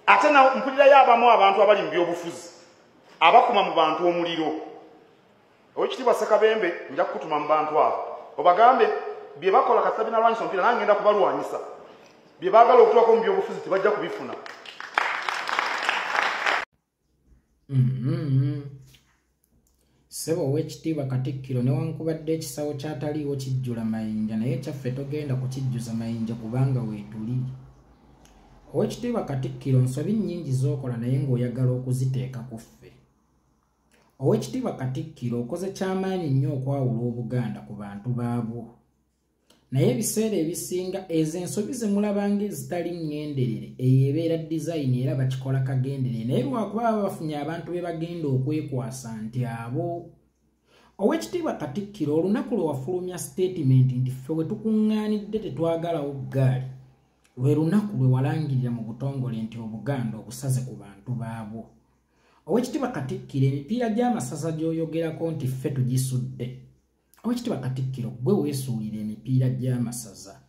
ate na mpulira y'abamu abantu abali mu byobufuzi abakuma mu bantu omuliro. Oweekitiibwa Ssekabembe nja kukutuma mu bantu abo obagambe bye bakola kasita binalwanyisa omupiira nange ngenda kubalwanyisa. Bye baagala okutuukako mu byobufuzi tebajja kubifuna. Sebo Oweekitiibwa Katikkiro newankubadde ekisawo kyataliiwo kijjula mayinja naye kyaffe togenda kukijjuza mayinja kubanga weetuli. Oweekitiibwa Katikkiro nsobi nnyingi z'okola naye ng'oyagala okuziteeka ku ffe. Oweekitiibwa Katikkiro okoze kyamaanyi nnyo okwawula Obuganda ku bantu baabwo. Naye ebiseera ebisinga ezo ensobi ze mulabanga ezitali ŋŋenderere eyo ebeera dizayini era bakikola kagenderere naye lwakuba baba bafunye abantu be bagenda okwekwasa nti abo. Oweekitiibwa Katikkiro olunaku lwe wafulumya statement nti ffe we tukuŋŋaanidde tetwagalawo ggaali lwe lunaku lwe walangirira mu butongole nti Obuganda obusaze ku bantu baabwo. Oweekitiibwa Katikkiro emipiira gy'amasaza gy'oyogerako nti ffe tugisudde. Oweekitiibwa Katikkiro gwe weesuulira emipiira gy'amasaza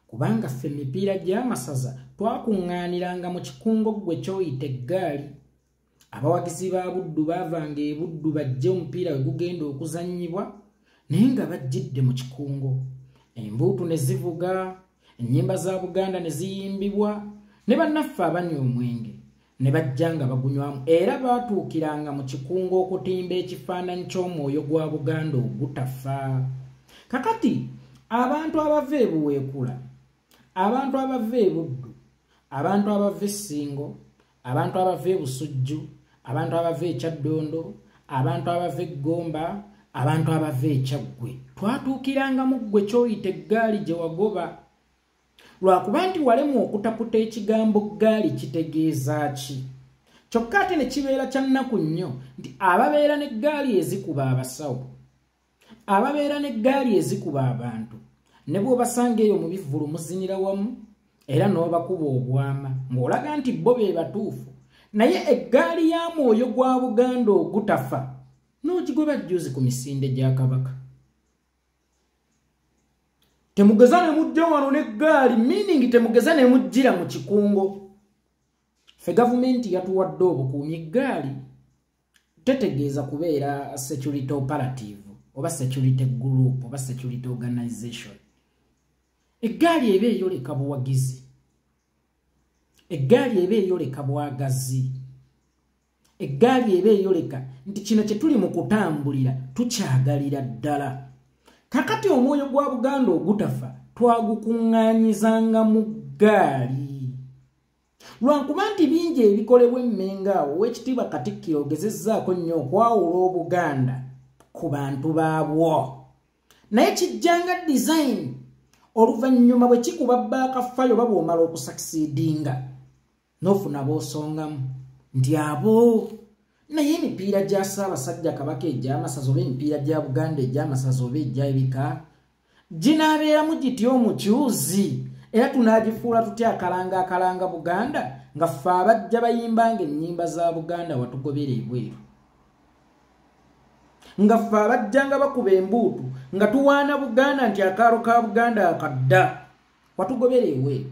kubanga ffe emipiira gy'amasaza twakuŋŋaaniranga mu kikungo gwe kyoyita eggaali. Abawagizi ba Buddu baavanga e Buddu bajje omupiira we gugenda okuzannyibwa naye nga bajjidde mu kikungo. Embuutu ne zivuga, ennyimba za Buganda ne ziyimbibwa ne bannaffe abanywa omwenge ne bajja nga bagunywamu era baatuukiranga mu kikungo okutimba ekifaananyi ky'omwoyo gwa Buganda ogutafa. Kakati abantu abava e Buweekula, abantu abava e Buddu, abantu abava e Ssingo, abantu abava e Busujju, abantu abava e Kyaddondo, abantu abava e Gomba, abantu abava e Kyaggwe twatuukiranga mu ggwe kyoyita eggaali gye wagoba. Lwakuba nti walemu okutaputa ekigambo ggaali kitegeeza ki? Kyokka ate ne kibeera kya nnaku nnyo nti ababeera n'eggaali ezikuba abasawo, ababeera n'eggaali ezikuba abantu ne bw'obasanga eyo mu bivvulu muzinira wamu era n'obakuba obwama ng'olaga nti bo be batuufu naye eggaali ya mwoyo gwa Buganda ogutafa n'ogigoba jjuzi ku misinde gya Kabaka. Temugeza ne mujja wano n'eggaali meaning temugeza ne mujjira mu kikungo. Ffe gavumenti yatuwadde obukuumi eggaali tetegeeza kubeera security operative oba security group oba security organization. Eggaali eba eyoleka buwagizi, eggaali eba eyoleka bwagazi, eggaali eba eyoleka nti kino kye tuli mu kutambulira tukyagalira ddala. Kakati omwoyo gwa Buganda ogutafa twagukuŋŋaanyizanga mu ggaali. Lwakuba nti bingi ebikolebwa emmenga awo Oweekitiibwa Katikkiro ogezezzaako nnyo okwawula Obuganda ku bantu baabwo. Naye kijjanga design oluvannyuma bwe kikuba baakaffayo oba bw'omala okusakisidinga n'ofuna b'osongamu nti abo. Naye emipiira gya Ssaabasajja Kabaka egy'amasaza oba emipiira gya Buganda egy'amasaza oba egy'ebika ginaabeeramu gitya omukyuzi era tunaagifuula tutya akalanga Buganda nga ffe abajja bayimbanga ennyimba za Buganda watugobera ebweru, nga ffe abajjanga bakuba embuutu nga tuwaana Buganda nti akaalo ka Buganda akadda watugobera ebweru.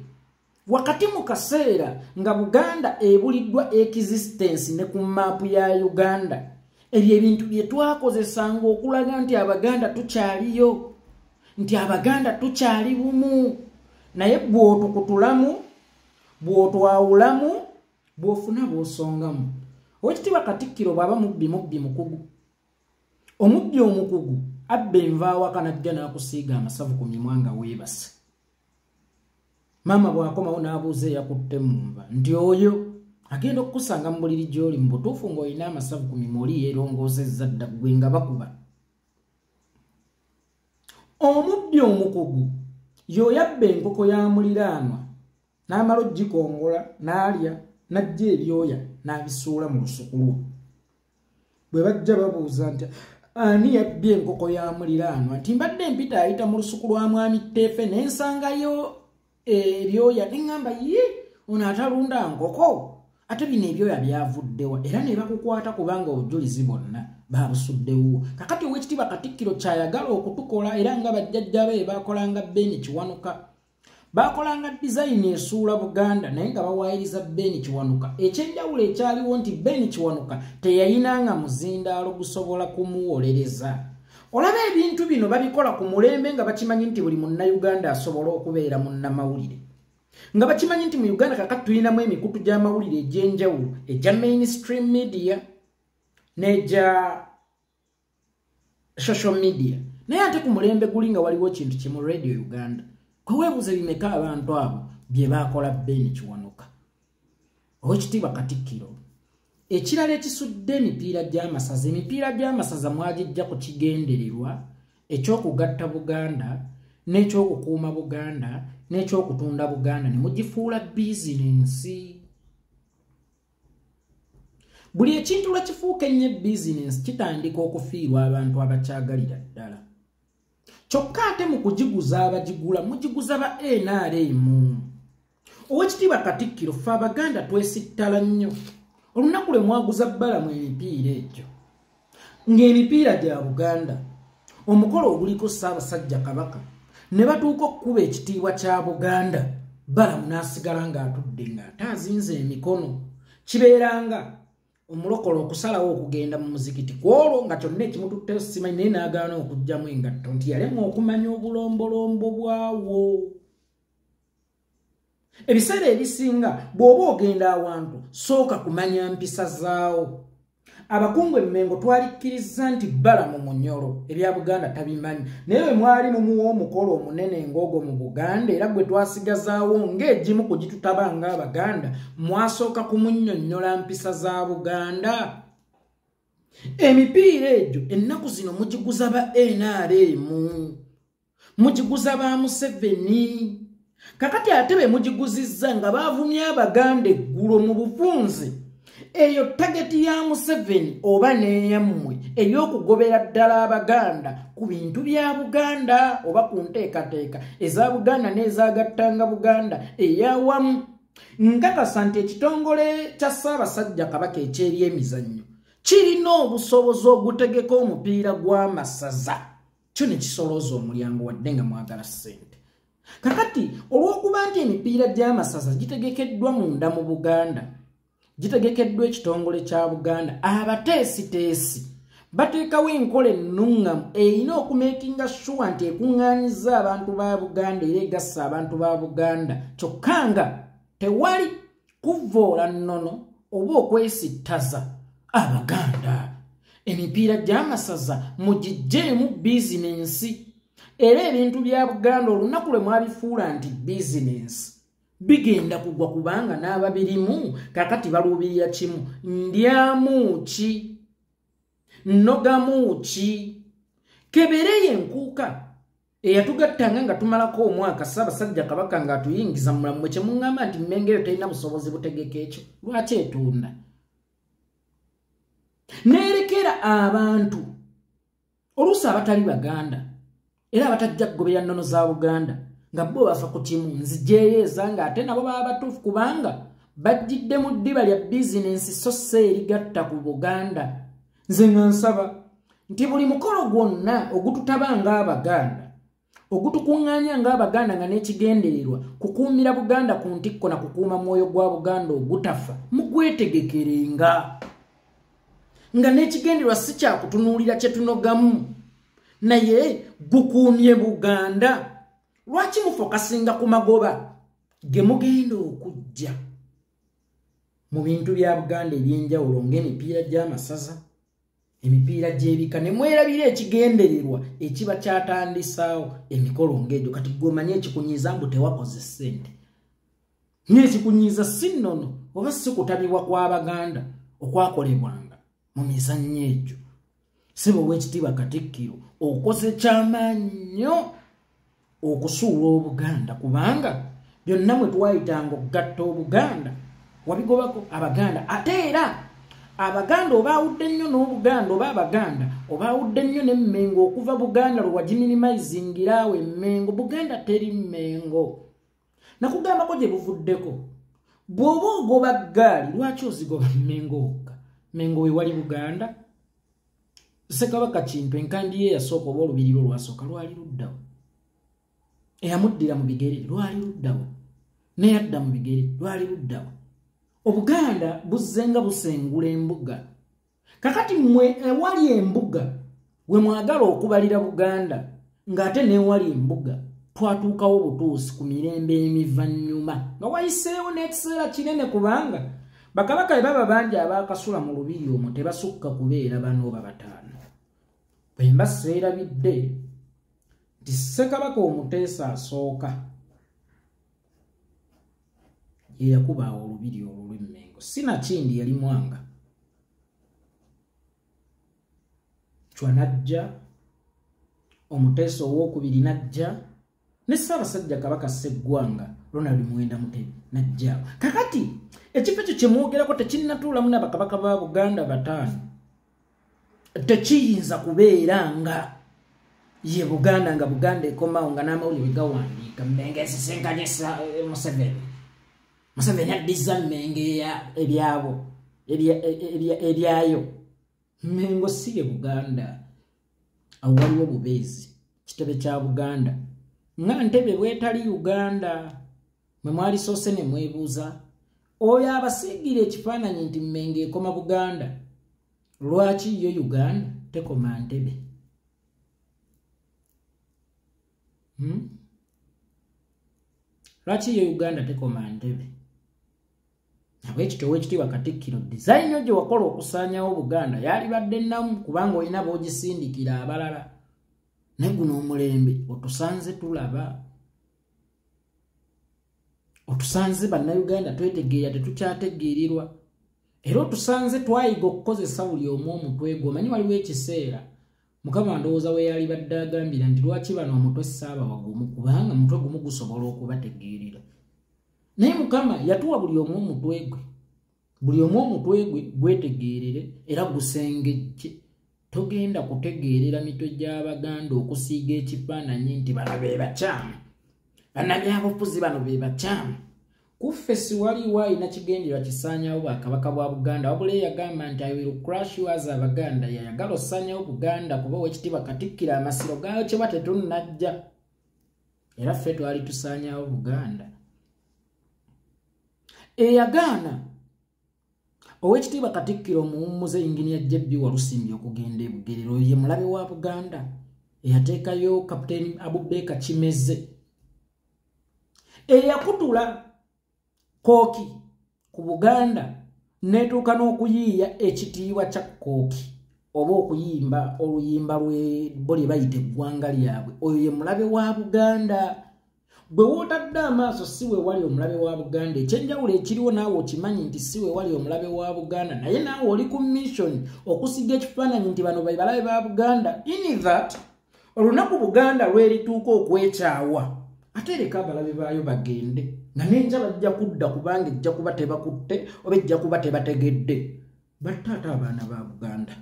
Wakati mu kaseera nga Buganda ebuliddwa existence ne ku maapu ya Uganda ebyo ebintu bye twakozesanga okulaga nti Abaganda tukyaliyo, nti Abaganda tukyali bumu. Naye bw'otukutulamu, bw'otwawulamu, bw'ofuna bw'osongamu. Oweekitiibwa Katikkiro bw'aba mubbi mukugu. Omubbi omukugu abba enva awaka n'ajja n'akusiiga amasavu ku mimwa nga weebase. Maama bw'akomawo n'abuuza eyakutte mu nva nti oyo agenda okukusanga mu buliri gy'oli mu butuufu ng'olina amasavu ku mimwa oli yeerongoosezza dda ggwe nga bakuba. Omubbi omukugu y'oyabba enkoko ya muliraanwa n'amala ogikongola n'alya n'ajja ebyoya n'abisuula mu lusuku lwo. Bwe bajja babuuza nti ani yabbye enkoko ya muliraanwa nti mbadde mpita ayita mu lusuku lwa mwami Tteefe ne nsangayo ebyoya ne ŋŋamba ye ono atalunda nkoko ate bino ebyoya byavuddewa era ne bakukwata kubanga obujulizi bonna babusuddewo. Kakati Oweekitiibwa Katikkiro kyayagala okutukola era nga bajjajja be bakolanga Beni Kiwanuka bakolanga design esuula Buganda naye nga bawaayiriza Ben Kiwanuka. Ekyenjawulo ekyaliwo nti Ben Kiwanuka teyayinanga muzindaalo gusobola kumuwolereza. Olaba ebintu bino babikola ku mulembe nga bakimanyi nti buli munnayuganda asobola okubeera munnamawulire. Nga bakimanyi nti mu Uganda kakati tulinamu emikutu gy'amawulire egy'enjawulo egya mainstream media n'egya social media. Naye ate ku mulembe guli nga waliwo kintu kimu Radio Uganda. Kwe weebuuze bimeka abantu abo bye baakola Ben Kiwanuka. Oweekitiibwa Katikkiro. Ekirala ekisudde emipiira gy'amasaza mwagijja ku kigendererwa ekyokugatta Buganda n'ekyokukuuma Buganda n'ekyokutunda Buganda ne mugifuula bizinensi. Buli ekintu lwe kifuuka ennyo bizinensi kitandika okufiirwa abantu abakyagalira ddala. Kyokka ate mu kugiguza abagigula mugiguza ba NRM. Oweekitiibwa Katikkiro, ffe Abaganda twesittala nnyo. Olunaku lwe mwaguza bbalamu emipiira egyo ng'emipiira gya Buganda, omukolo oguliko Ssaabasajja Kabaka ne batuuka okukuba ekitiibwa kya Buganda, bbalamu n'asigala ng'atudde ng'ate azinze emikono. Kibeeranga omulokole okusalawo okugenda mu muzikiti ku olwo nga kyonna ekimututte simanyi naye n'agaana okugyamu engatto nti yalemwa okumanya obulombolombo bwawo. Ebiseera ebisinga bw'oba ogenda awantu sooka kumanya mpisa zaawo. Abakungu Emmengo twalikkiriza nti bbalamu Munyoro ebya Buganda tabimanyi, naye bwe mwali mumuwa omukolo omunene ng'ogwo mu Buganda era gwe twasigazaawo ng'egimu ku gitutabanga Abaganda, mwasooka kumunnyonnyola mpisa za Buganda. Emipiira egyo ennaku zino mugiguza ba NRM, mugiguza ba Museveni. Kakati ate be mugiguzizza nga baavumya Abaganda eggulo mu bufunze. Eyo tageti ya Museveni oba n'eyammwe ey'okugobera ddala Abaganda ku bintu bya Buganda oba ku nteekateeka eza Buganda n'ezaagattanga Buganda ey'awamu. Nkakasa nti ekitongole kya Ssaabasajja Kabaka eky'ebyemizannyo kirina obusobozi ogutegeka omupiira gw'amasaza, kyo ne kisolooza omulyango wadde nga mwagala ssente. Kakati olw'okuba nti emipiira gy'amasaza gitegekeddwa munda mu Buganda, gitegekeddwa ekitongole kya Buganda, abateesiteesi bateekawo enkola ennuŋŋamu erina okumeekinga sure nti ekuŋŋaanyiza abantu ba Buganda era egassa abantu ba Buganda, kyokka nga tewali kuvvoola nnono oba okwesittaza Abaganda. Emipiira gy'amasaza mugiggyeemu bizinensi. Era ebintu bya Buganda olunaku lwe mwabifuula nti bizinensi bigenda kugwa kubanga n'ababirimu kakati baluubirira kimu: ndyamu ki, nnogamu ki. Kebereyo enkuuka eyatugattanga nga tumalako omwaka Ssaabasajja Kabaka ng'atuyingiza mu mulamu mwe kyemuŋŋamba nti Mmengeero terina busobozi butegeka ekyo. Lwaki etunda? Neerekera abantu oluusi abatali Baganda era abatajja kugobera nnono za Buganda nga bo bafa ku kimu nzijeeyeeza ng'ate nabo baba batuufu kubanga bajjidde mu ddiba lya bizinensi so si erigatta ku Buganda. Nze nga nsaba nti buli mukolo gwonna ogututaba ng'Abaganda, ogutukuŋŋaanya ng'Abaganda nga n'ekigendererwa kukuumira Buganda ku ntikko na kukuuma mwoyo gwa Buganda ogutafa, mugwetegekerenga nga n'ekigendererwa si kyakutunuulira kye tunogamu naye gukuumye Buganda. Lwaki mufokasinga ku magoba ge mugenda okujja mu bintu bya Buganda eby'enjawulo ng'emipiira gy'amasaza, emipiira gy'ebika, ne mwerabira ekigendererwa ekiba kyatandisaawo emikolo ng'egyo? Kati gw'omanye ekikunyiiza mbu tewakoze ssente, n'ekikunyiiza si nnono oba si kutabibwa kw'Abaganda okwakolebwanga mu mizannyo egyo. Ssebo Oweekitiibwa Katikkiro, okoze ky'amaanyi nnyo okusuula Obuganda kubanga byonna mwe twayitanga okugatta Obuganda wabigobako Abaganda. Ate era Abaganda obaawudde nnyo n'Obuganda oba Abaganda obaawudde nnyo n'Emmengo okuva Buganda lwe wagiminimizingira awo Emmengo. Buganda teri Mmengo. Nakugambako gye buvuddeko. Bw'oba ogoba ggaali lwaki ozigoba Mmengo wokka? Mmengo we wali Buganda. Ssekabaka Kintu enkandi ye yasooka oba olubiriro lwasooka lwali luddawo. eyamuddira mu bigere lwali luddawa neyadda mu bigere lwali luddawa Obuganda buzzenga busengula embuga kakati mmwe ewali embuga we mwagala okubalira Buganda ng'ate n'ewali embuga twatuukawo butuusi ku mirembe emivannyuma nga wayiseewo n'ekiseera kinene kubanga bakabaka baba bangi abaakasula mu lubiri omwo tebasukka kubeera bano oba bataano bwe mba seerabidde nti Ssekabaka Omuteesa asooka ye yakubaawo olubiri olwo lw'Emmengo Sinakindi yali Mwanga Chwa najja Omuteesa ow'okubiri najja ne Ssaabasajja Kabaka Sseggwanga Ronald Muwenda Mutebi najja kakati ekifo ekyo kye mwogerako tekinnatuulamu n'abakabaka ba Buganda bataano tekiyinza kubeera nga ye Buganda nga Buganda ekomawo nga n'amawulire gawandiika Mmengo esisenkanye Museveni addiza Mmengo ebyabo ebyayo Mmengo si ye Buganda awo waliwo bubeezi kitebe kya Buganda nga Ntebe bwetali Uganda mwe mwali soose ne mwebuuza oyo abasiigira ekifaananyi nti Mmengo ekoma Buganda lwaki yo Uganda tekoma Ntebe lwaki yo Uganda tekoma Ntebe Owekitiibwa Katikkiro design gye wakola okusaanyawo Buganda yali badde nnamu kubanga olina b'ogisindikira abalala ne guno omulembe otusanze tulaba otusanze bannayuganda twetegeera tetukyategeerirwa era otusanze twayiga okukozesa buli omu omutwe gwo omanyi waliwo ekiseera Mukama ndowooza we yali badde agambira nti lwaki bano omutwe ssaaba wagumu kubanga mutwe gumu gusobola okubategeerera naye Mukama yatuwa buli omu omutwe gwe buli omu omutwe gwe gwetegeerere era gusengejje togenda kutegeerera mitwe gy'Abaganda okusiiga ekifaananyi nti bano be bakyamu bannabyabufuzi bano be bakyamu kuffe si waliwo alina kigendererwa kisaanyawo Bwakabaka bwa Buganda wabula yagamba nti I will crush you as Abaganda yayagala osaanyawo Buganda kuba Oweekitiibwa Katikkiro amasiro gaayo kye tetunnajja era ffe twali tusaanyawo Buganda eyagaana Oweekitiibwa Katikkiro Muwummuze Engineer J.B. Walusimbi okugenda e Bugerero ye mulabe wa Buganda eyateekayo Kapiteeni Abubeka Kimeze eyakutula Kooki ku Buganda netuuka n'okuyiiya ekitiibwa kya Kooki oba okuyimba oluyimba lwe lye bayita eggwanga lyabwe oyo ye mulabe wa Buganda bwe wootadde amaaso si we wali omulabe wa Buganda ekyenjawulo ekiriwo naawe okimanyi nti si we wali omulabe wa Buganda naye naawe oli ku mission okusiga ekifaananyi nti bano be balabe ba Buganda in that olunaku Buganda lwerituuka okwekyawa ate leka abalabe baayo bagende nga n'enja bajja kudda kubanga ejja kuba tebakutte oba ejja kuba tebategedde battaata abaana ba Buganda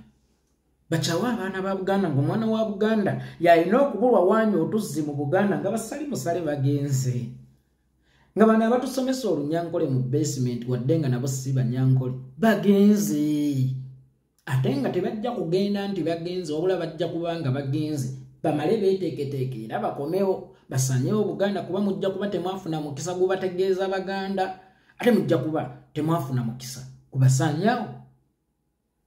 bakyawa abaana ba Buganda ng'omwana wa Buganda yalina okubulwa waanya otuzzi mu Buganda nga basali musale bagenze nga bano abatusomesa olunyankole mu basement wadde nga nabo si banyankole bagenze ate nga tebajja kugenda nti bagenze wabula bajja kubanga bagenze bamale beeteeketeeke era bakomewo basanyewo Buganda kuba mujja kuba temwafuna mukisa gubategeeza Baganda ate mujja kuba temwafuna mukisa kubasanyawo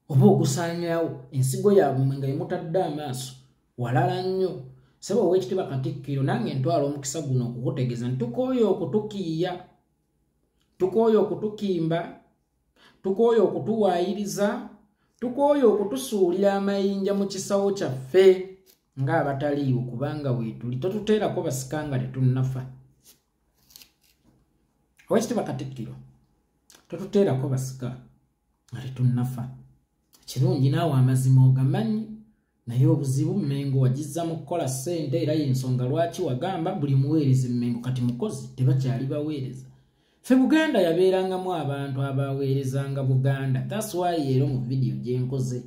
oba okusaanyawo ensigo yaabwe nga yemutadde amaaso walala nnyo saba Oweekitiibwa Katikkiro nange ntwala omukisa guno okukutegeeza nti tukooye okutukiiya tukooye okutukimba tukooye okutuwaayiriza tukooye okutusuulira amayinja mu kisawo kyaffe ng'abataliiwo kubanga weetuli totuteerako basika nga tetunnafa Oweekitiibwa Katikkiro totuteerako basika nga tetunnafa kirungi naawe amazima ogamanyi naye obuzibu Mmengo wagizza mu kukola ssente era y'ensonga lwaki wagamba buli muweereza Mmengo kati mukozi tebakyali baweereza ffe Buganda yabeerangamu abantu abaweerezanga Buganda that's why ero mu vidiyo gye nkoze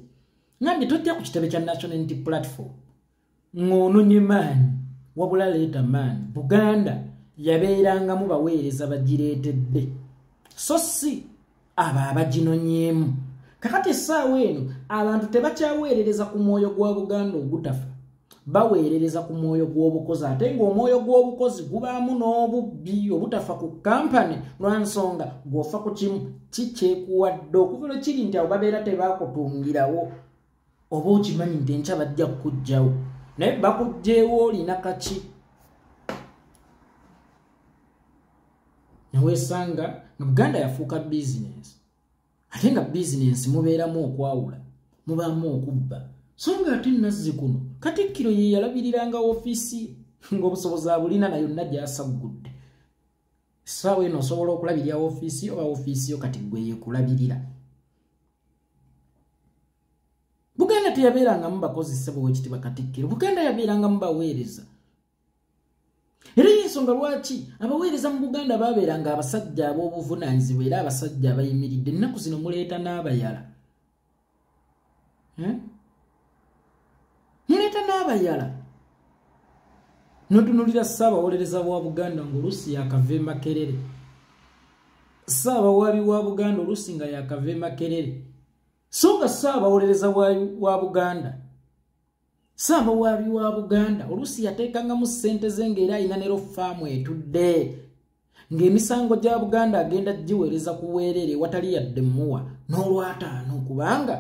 ngambye tojja ku kitebe kya National Unity Platform ng'ononye maanyi wabula leeta maanyi Buganda yabeerangamu baweereza bagireetedde so si abo abaginonyeemu kakati essaawa eno abantu tebakyaweerereza ku mwoyo gwa Buganda ogutafa baweerereza ku mwoyo gw'obukozi ate ng'omwoyo gw'obukozi gubaamu n'obubbi obutafa ku kampani lwansonga gw'ofa ku kimu kikyekuwadde okuva lwe kiri nti abo babeera tebaakutungirawo oba okimanyi nti enkya bajja kukuggyawo naye bakuggyeewo olina kaki neweesanga nga Buganda yafuuka bizinensi ate nga bizinensi mubeeramu okwawula mubaamu okubba so nga ate Nazzikuno Katikkiro ye yalabiriranga ofiisi ng'obusobozi abulina nayo yonna gy'asaggudde essaawa eno osobola okulabirira ofiisi oba ofiisi yo kati gwe yeekulabirira Buganda teyabeerangamu bakozi ssebo w'ekitiibwa Katikkiro Buganda yabeerangamu baweereza era y'ensonga lwaki abaweereza mu Buganda baabeeranga abasajja ab'obuvunaanyizibwa era abasajja abayimiridde ennaku zino muleeta n'abayala muleeta n'abayala notunulira Ssaabawolereza wa Buganda ng'oluusi yakava e Makerere Ssaabawaabi wa Buganda oluusi nga yakava e Makerere so nga Ssaabawolereza wa Buganda Ssaabawaabi wa Buganda oluusi yateekangamu ssente ze ng'era alina ne faamu etudde ng'emisango gya Buganda agenda giweereza ku bwereere watali yadde muwa n'olwataano kubanga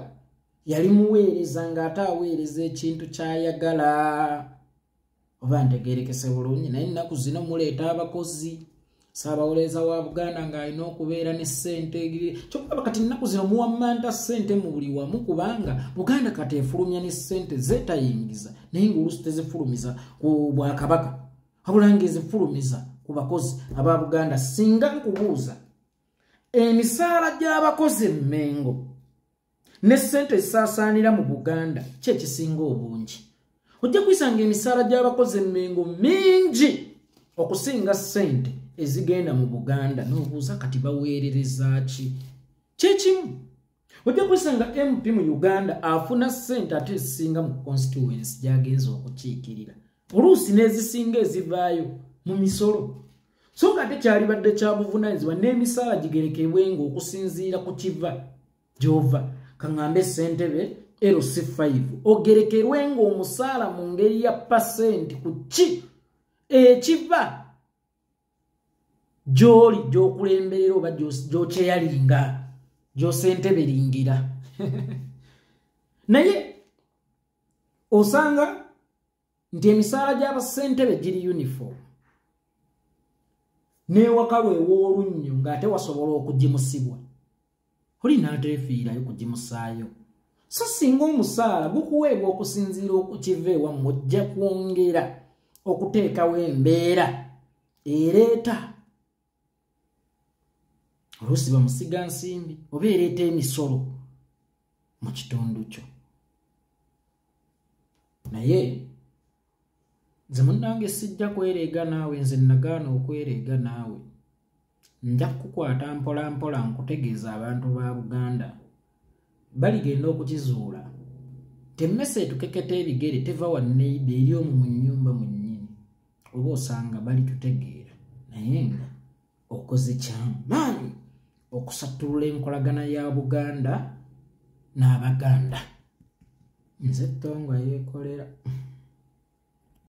yali muweereza ng'ate aweereza ekintu ky'ayagala oba ntegeerekese bulungi naye ennaku zino muleeta abakozi Ssaabawolereza wa Buganda ng'alina okubeera ne ssente kyokka kati ennaku zino muwammanta ssente mu buli wamu kubanga Buganda kati efulumya ne ssente zeetayingiza naye ng'oluusi tezifulumiza ku Bwakabaka wabula ng'ezifulumiza ku bakozi aba Buganda singa nkubuuza emisaala gy'abakozi emmengo ne ssente ezisaasaanira mu Buganda ki ekisinga obungi ojja kwisanga emisaala gy'abakozi emmengo mingi okusinga ssente ezigenda mu Buganda n'obuuza kati baweerereza ki kyekimu ojja kwisanga MP mu Uganda afuna ssente ate ezisinga mu constituency gy'agenza okukiikirira oluusi n'ezisinga ezivaayo mu misolo so nga ate kyalibadde kya buvunaanyizibwa n'emisaala gigerekebwenga okusinziira ku kiva gy'ova kaŋŋambe ssentebe LC5 ogerekerwenga omusaala mu ngeri ya pasenti ku ki ekiva gy'oli gy'okulemberera oba gy'okyeyalinga gy'osenteberingira naye osanga nti emisaala gy'abasentebe giri uniform n'ewaka lwew'olunnyo ng'ate wasobola okugimusibwa oli n'ateefiirayo kugimusaayo so singa omusaala gukuweebwa okusinziira okukiva ewammwe ojja kwongera okuteekawo embeera ereeta oluusi bamusiga nsimbi oba ereeta emisolo mu kitundu kyo naye nze munnange sijja kwereega naawe nze nagaana okwereega naawe nja kukukwata mpola mpola nkutegeeza abantu ba Buganda baligenda okukizuula temmese etukeketa ebigere teva wa neiba eri omu mu nnyumba mu nnyini oba osanga bali tutegeera naye nga okoze kyamaanyi okusattulula enkolagana ya Buganda n'Abaganda nze Ttongwa yeekolera